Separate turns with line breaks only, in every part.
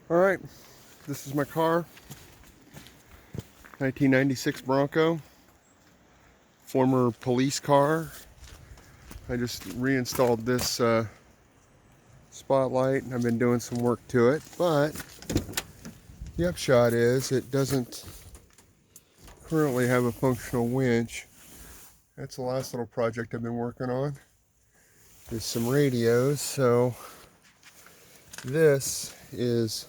All right, this is my car, 1996 Bronco, former police car. I just reinstalled this spotlight and I've been doing some work to it, but the upshot is it doesn't currently have a functional winch. That's the last little project I've been working on. There's some radios, so this is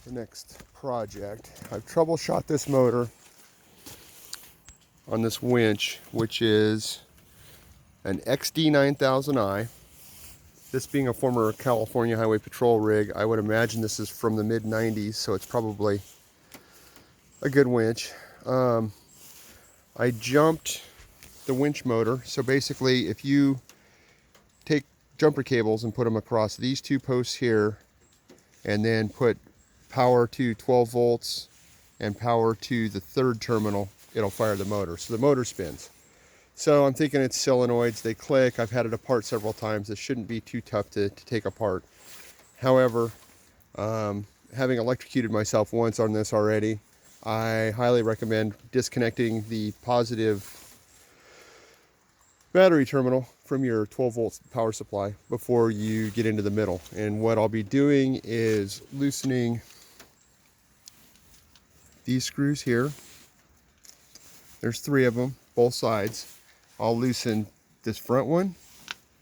the next project. I've troubleshot this motor on this winch, which is an XD9000I. This being a former California Highway Patrol rig, I would imagine this is from the mid-90s, so it's probably a good winch. I jumped the winch motor, so basically if you take jumper cables and put them across these two posts here, and then put power to 12 volts and power to the third terminal, it'll fire the motor. So the motor spins. So I'm thinking it's solenoids, they click. I've had it apart several times. This shouldn't be too tough to take apart. However, having electrocuted myself once on this already, I highly recommend disconnecting the positive battery terminal from your 12 volt power supply before you get into the middle. And what I'll be doing is loosening these screws here. There's 3 of them, both sides. I'll loosen this front one,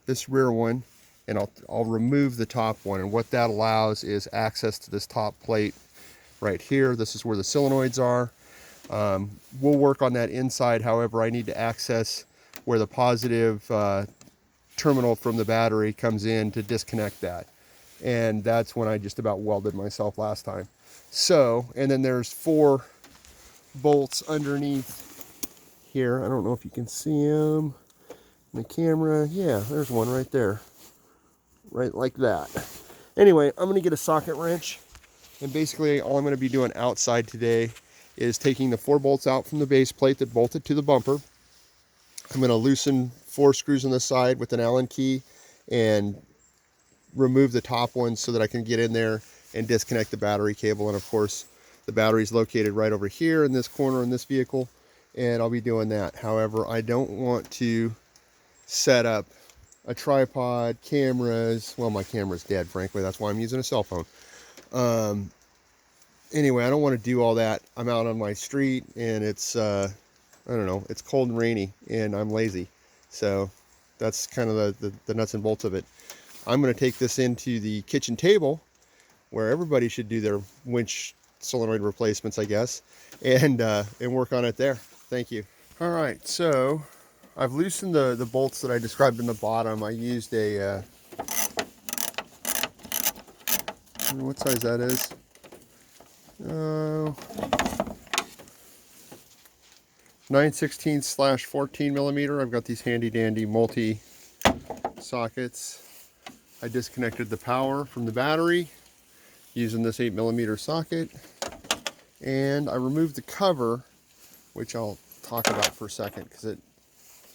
this rear one, and I'll remove the top one. And what that allows is access to this top plate right here. This is where the solenoids are. We'll work on that inside. However, I need to access where the positive terminal from the battery comes in to disconnect that. And that's when I just about welded myself last time. So, and then there's 4 bolts underneath here. I don't know if you can see them in the camera. Yeah, there's one right there. Right like that. Anyway, I'm going to get a socket wrench. And basically all I'm going to be doing outside today is taking the 4 bolts out from the base plate that bolted to the bumper. I'm going to loosen 4 screws on the side with an Allen key and remove the top one so that I can get in there and disconnect the battery cable. And of course, the battery is located right over here in this corner in this vehicle, and I'll be doing that. However, I don't want to set up a tripod, cameras. Well, my camera's dead, frankly. That's why I'm using a cell phone. Anyway, I don't want to do all that. I'm out on my street and it's I don't know, it's cold and rainy and I'm lazy. So that's kind of the nuts and bolts of it. I'm going to take this into the kitchen table where everybody should do their winch solenoid replacements, I guess, and work on it there. Thank you. All right, so I've loosened the bolts that I described in the bottom. I used a, I don't know what size that is. 9/16/14 millimeter. I've got these handy dandy multi sockets. I disconnected the power from the battery using this 8mm socket, and I removed the cover, which I'll talk about for a second because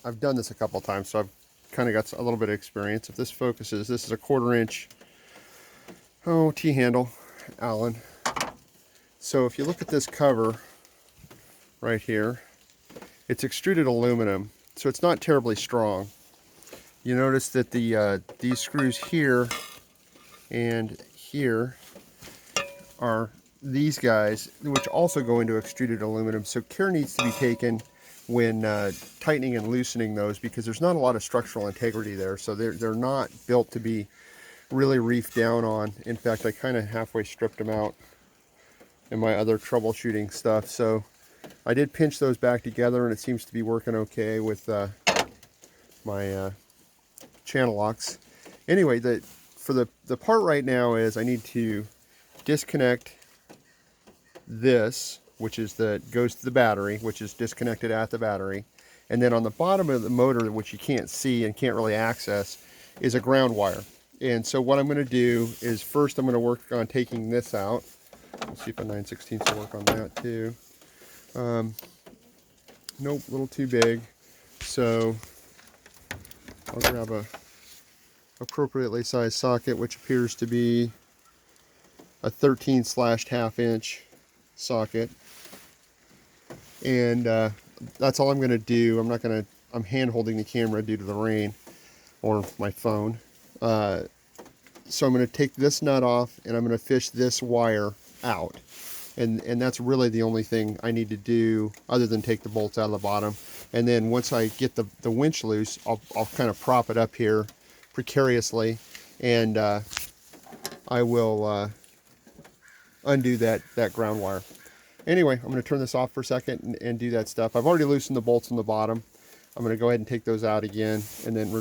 I've done this a couple of times, so I've kind of got a little bit of experience. If this focuses, this is a 1/4 inch T-handle Allen. So if you look at this cover right here, it's extruded aluminum, so it's not terribly strong. You notice that these screws here and here are these guys, which also go into extruded aluminum. So care needs to be taken when tightening and loosening those, because there's not a lot of structural integrity there. So they're not built to be really reefed down on. In fact, I kind of halfway stripped them out in my other troubleshooting stuff. So I did pinch those back together and it seems to be working okay with my channel locks. Anyway, for the part right now is I need to disconnect this, which is goes to the battery, which is disconnected at the battery. And then on the bottom of the motor, which you can't see and can't really access, is a ground wire. And so what I'm going to do is first I'm going to work on taking this out. Let's see if a 9/16 will work on that too. Nope, a little too big. So I'll grab a appropriately sized socket, which appears to be a 13/1/2 inch socket, and that's all I'm going to do. I'm hand holding the camera due to the rain, or my phone. So I'm going to take this nut off, and I'm going to fish this wire out. And that's really the only thing I need to do other than take the bolts out of the bottom. And then once I get the winch loose, I'll kind of prop it up here precariously, and I will undo that ground wire. Anyway, I'm going to turn this off for a second and do that stuff. I've already loosened the bolts on the bottom. I'm going to go ahead and take those out again, and then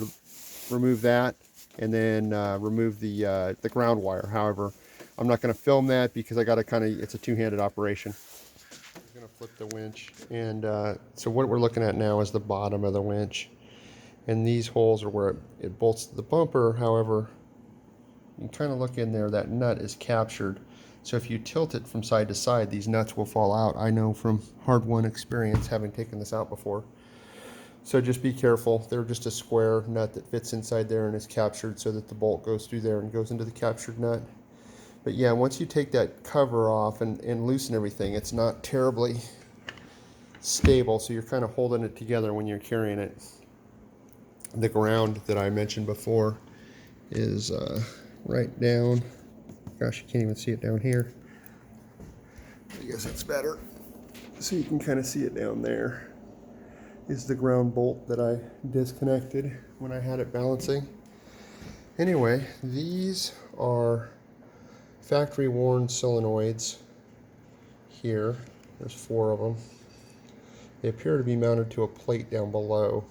remove that, and then remove the ground wire. However, I'm not going to film that because I got to it's a two-handed operation. I'm going to flip the winch, and so what we're looking at now is the bottom of the winch, and these holes are where it bolts to the bumper. However, you can kind of look in there, that nut is captured. So if you tilt it from side to side, these nuts will fall out. I know from hard-won experience, having taken this out before. So just be careful. They're just a square nut that fits inside there and is captured so that the bolt goes through there and goes into the captured nut. But yeah, once you take that cover off and loosen everything, it's not terribly stable, so you're kind of holding it together when you're carrying it. The ground that I mentioned before is right down. Gosh, you can't even see it down here. I guess it's better. So you can kind of see it down there. Is the ground bolt that I disconnected when I had it balancing. Anyway, these are factory Warn solenoids here. There's 4 of them. They appear to be mounted to a plate down below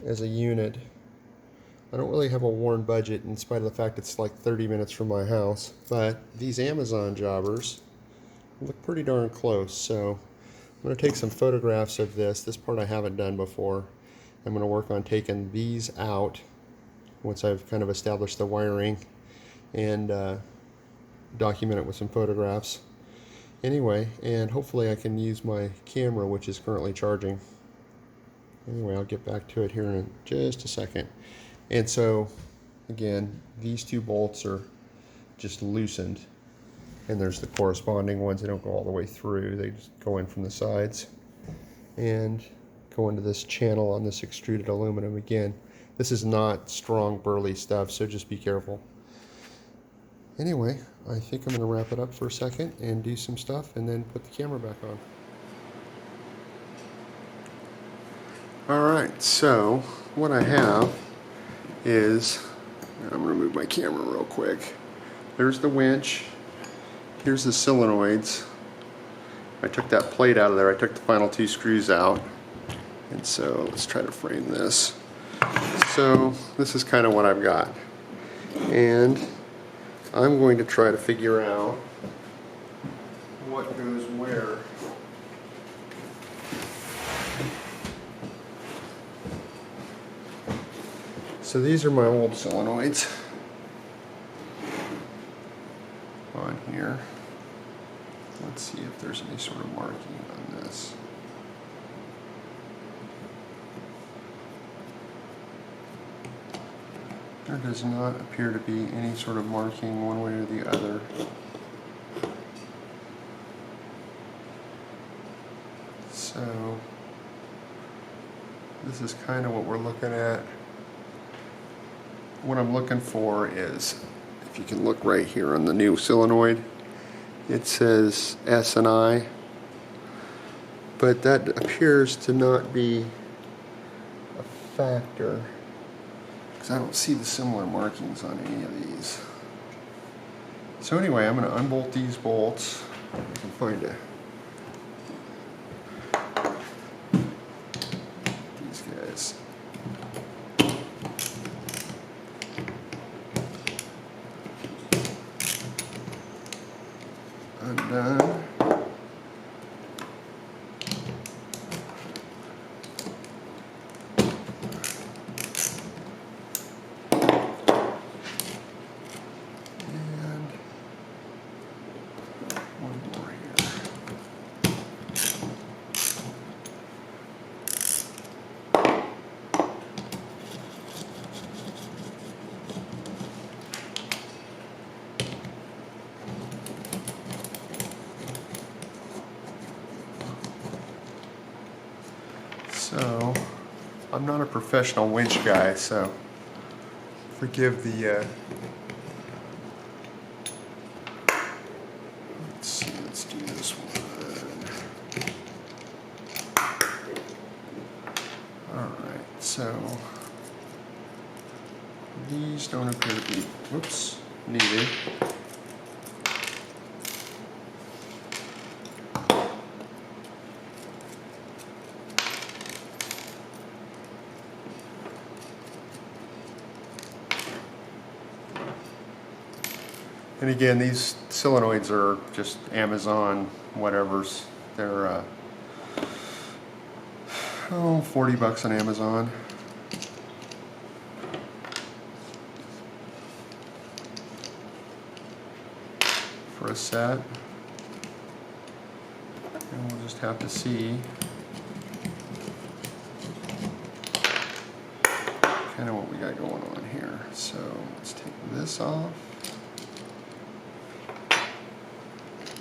as a unit. I don't really have a Warn budget in spite of the fact it's like 30 minutes from my house, but these Amazon jobbers look pretty darn close. So I'm going to take some photographs of this. This part I haven't done before. I'm going to work on taking these out once I've kind of established the wiring, and document it with some photographs. Anyway, and hopefully I can use my camera, which is currently charging. Anyway, I'll get back to it here in just a second. And so, again, these 2 bolts are just loosened, and there's the corresponding ones. They don't go all the way through. They just go in from the sides and go into this channel on this extruded aluminum. Again, this is not strong, burly stuff, so just be careful. Anyway, I think I'm going to wrap it up for a second and do some stuff and then put the camera back on. Alright, so what I have is, I'm going to move my camera real quick. There's the winch. Here's the solenoids. I took that plate out of there. I took the final 2 screws out. And so let's try to frame this. So this is kind of what I've got. And I'm going to try to figure out what goes where. So these are my old solenoids on here. Let's see if there's any sort of marking on this. There does not appear to be any sort of marking one way or the other. So this is kind of what we're looking at. What I'm looking for is, if you can look right here on the new solenoid, it says S and I, but that appears to not be a factor because I don't see the similar markings on any of these. So anyway, I'm going to unbolt these bolts. I can find it. These guys. Undone. So, I'm not a professional winch guy, so forgive the let's see, let's do this one. Alright, so these don't appear to be, whoops, needed. And again, these solenoids are just Amazon whatevers. They're 40 bucks on Amazon. For a set. And we'll just have to see kind of what we got going on here. So let's take this off.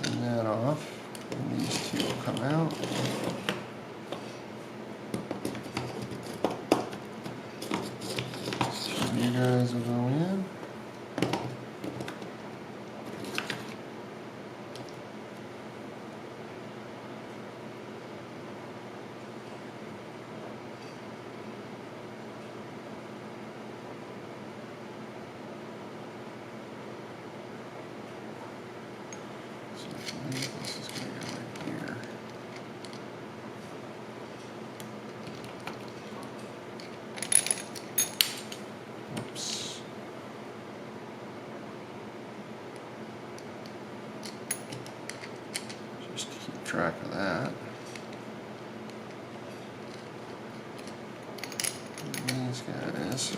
And that off, and these two will come out. You guys will go in. This is going to go right here. Whoops. Just to keep track of that. And these guys.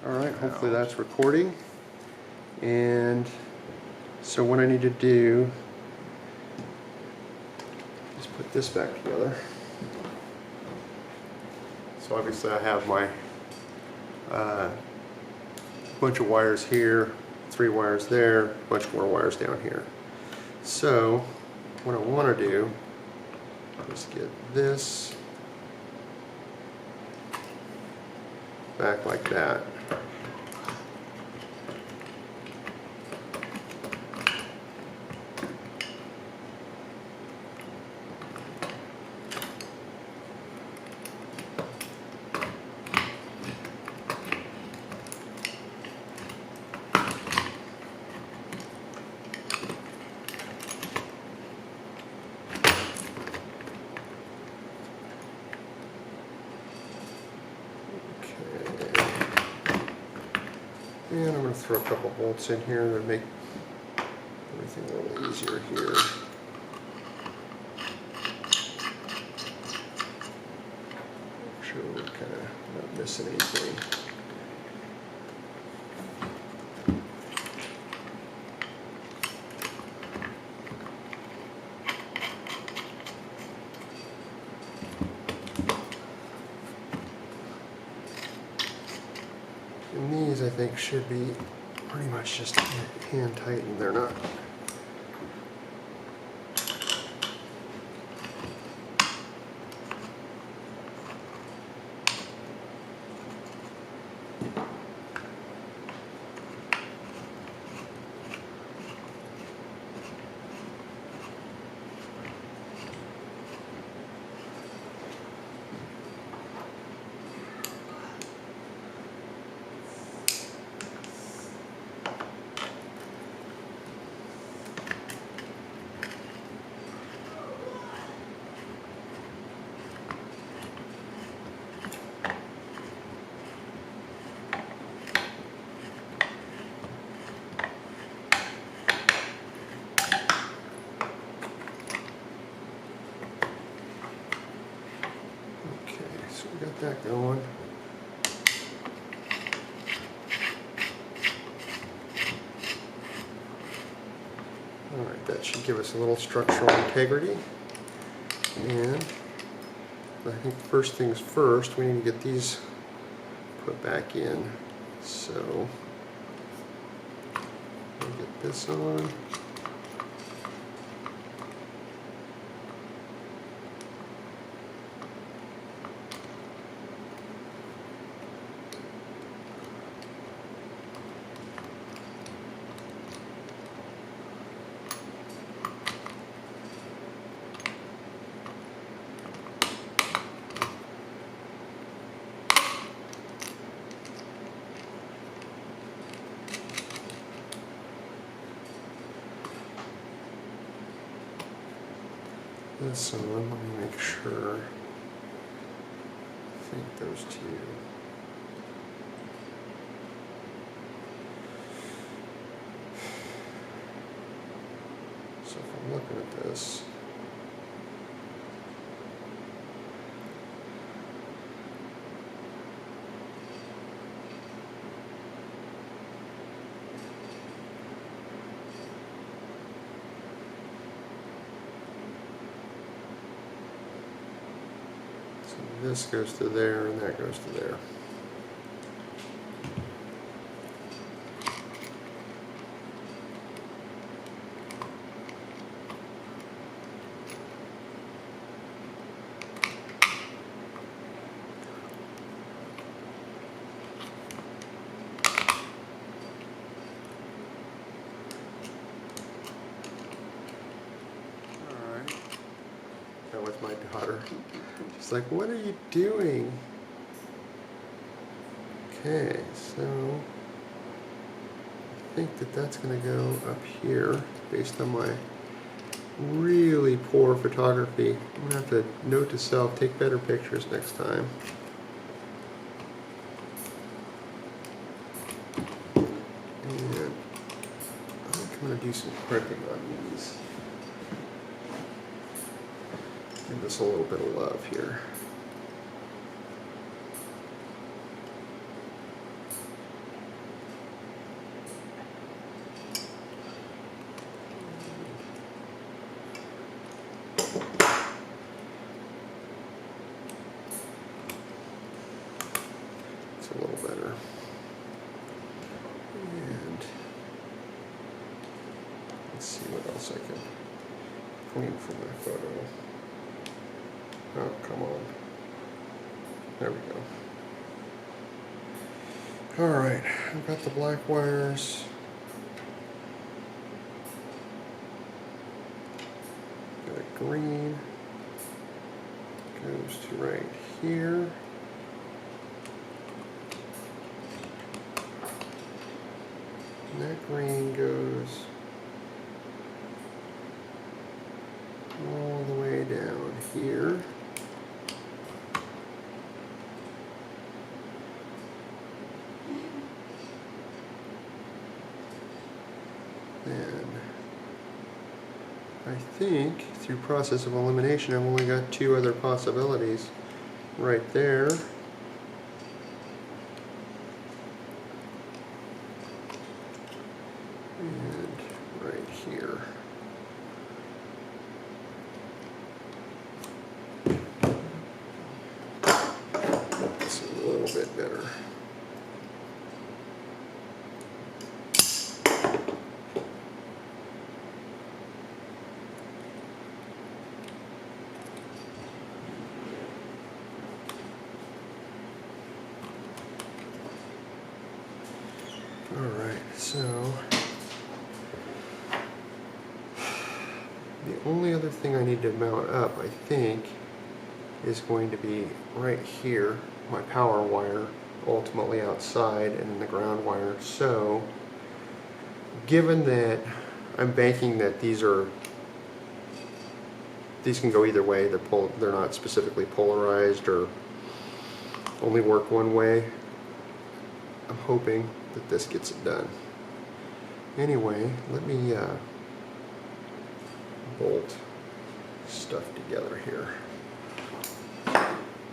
Alright, hopefully that's recording. And so what I need to do is put this back together. So obviously I have my bunch of wires here, 3 wires there, a bunch more wires down here. So what I want to do is get this back like that. And I'm going to throw a couple bolts in here to make everything a little easier here. Make sure we're kind of not missing anything. And these, I think, should be pretty much just hand tightened. They're not. So we got that going. Alright, that should give us a little structural integrity. And I think first things first, we need to get these put back in. So we'll get this on. this on. Let me make sure. I think those two. So if I'm looking at this, so this goes to there and that goes to there. With my daughter. She's like, what are you doing? Okay, so I think that that's going to go up here based on my really poor photography. I'm going to have to note to self, take better pictures next time. And I think I'm going to do some crimping on these. Give this a little bit of love here. It's a little better. And let's see what else I can clean from my photo. Oh, come on. There we go. Alright, I've got the black wires. Got a green. Goes to right here. And that green goes all the way down here. And I think through process of elimination I've only got two other possibilities right there. And right here. It's a little bit better. Alright, so the only other thing I need to mount up, I think, is going to be right here, my power wire, ultimately outside, and then the ground wire. So, given that I'm banking that these can go either way, they're not specifically polarized or only work one way, I'm hoping that this gets it done. Anyway, let me bolt stuff together here.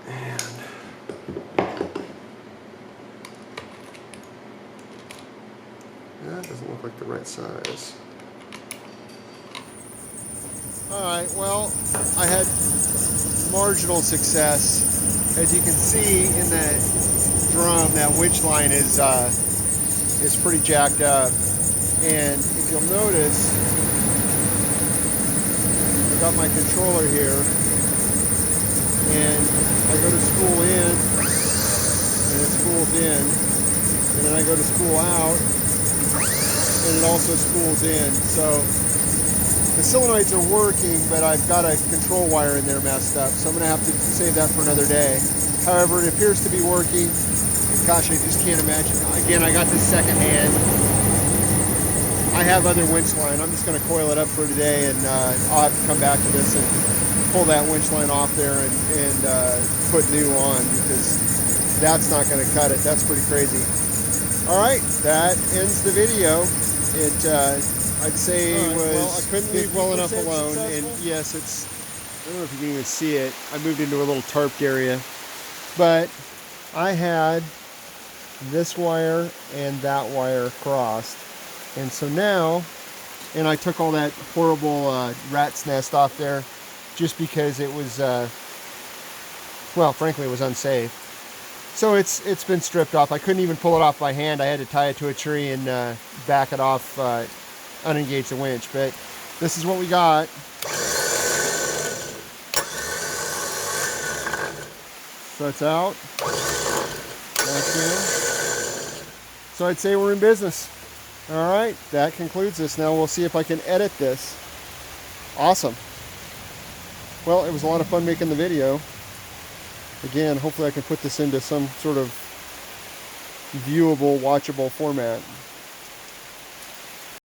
And that doesn't look like the right size. Alright, well, I had marginal success. As you can see in the drum, that winch line is pretty jacked up. And if you'll notice, I've got my controller here, and I go to spool in, and it spools in, and then I go to spool out, and it also spools in. So the solenoids are working, but I've got a control wire in there messed up, so I'm going to have to save that for another day. However, it appears to be working. Gosh, I just can't imagine. Again, I got this second hand. I have other winch line. I'm just going to coil it up for today, and I'll have to come back to this and pull that winch line off there and put new on, because that's not going to cut it. That's pretty crazy. All right, that ends the video. I'd say it was, well, I couldn't leave well enough alone. Successful. And yes, I don't know if you can even see it. I moved into a little tarped area, but I had this wire and that wire crossed. And so now, and I took all that horrible rat's nest off there just because it was, well, frankly, it was unsafe. So it's been stripped off. I couldn't even pull it off by hand. I had to tie it to a tree and back it off, unengage the winch. But this is what we got. So it's out. That's in. So I'd say we're in business. All right, that concludes this. Now we'll see if I can edit this. Awesome. Well, it was a lot of fun making the video. Again, hopefully I can put this into some sort of viewable, watchable format.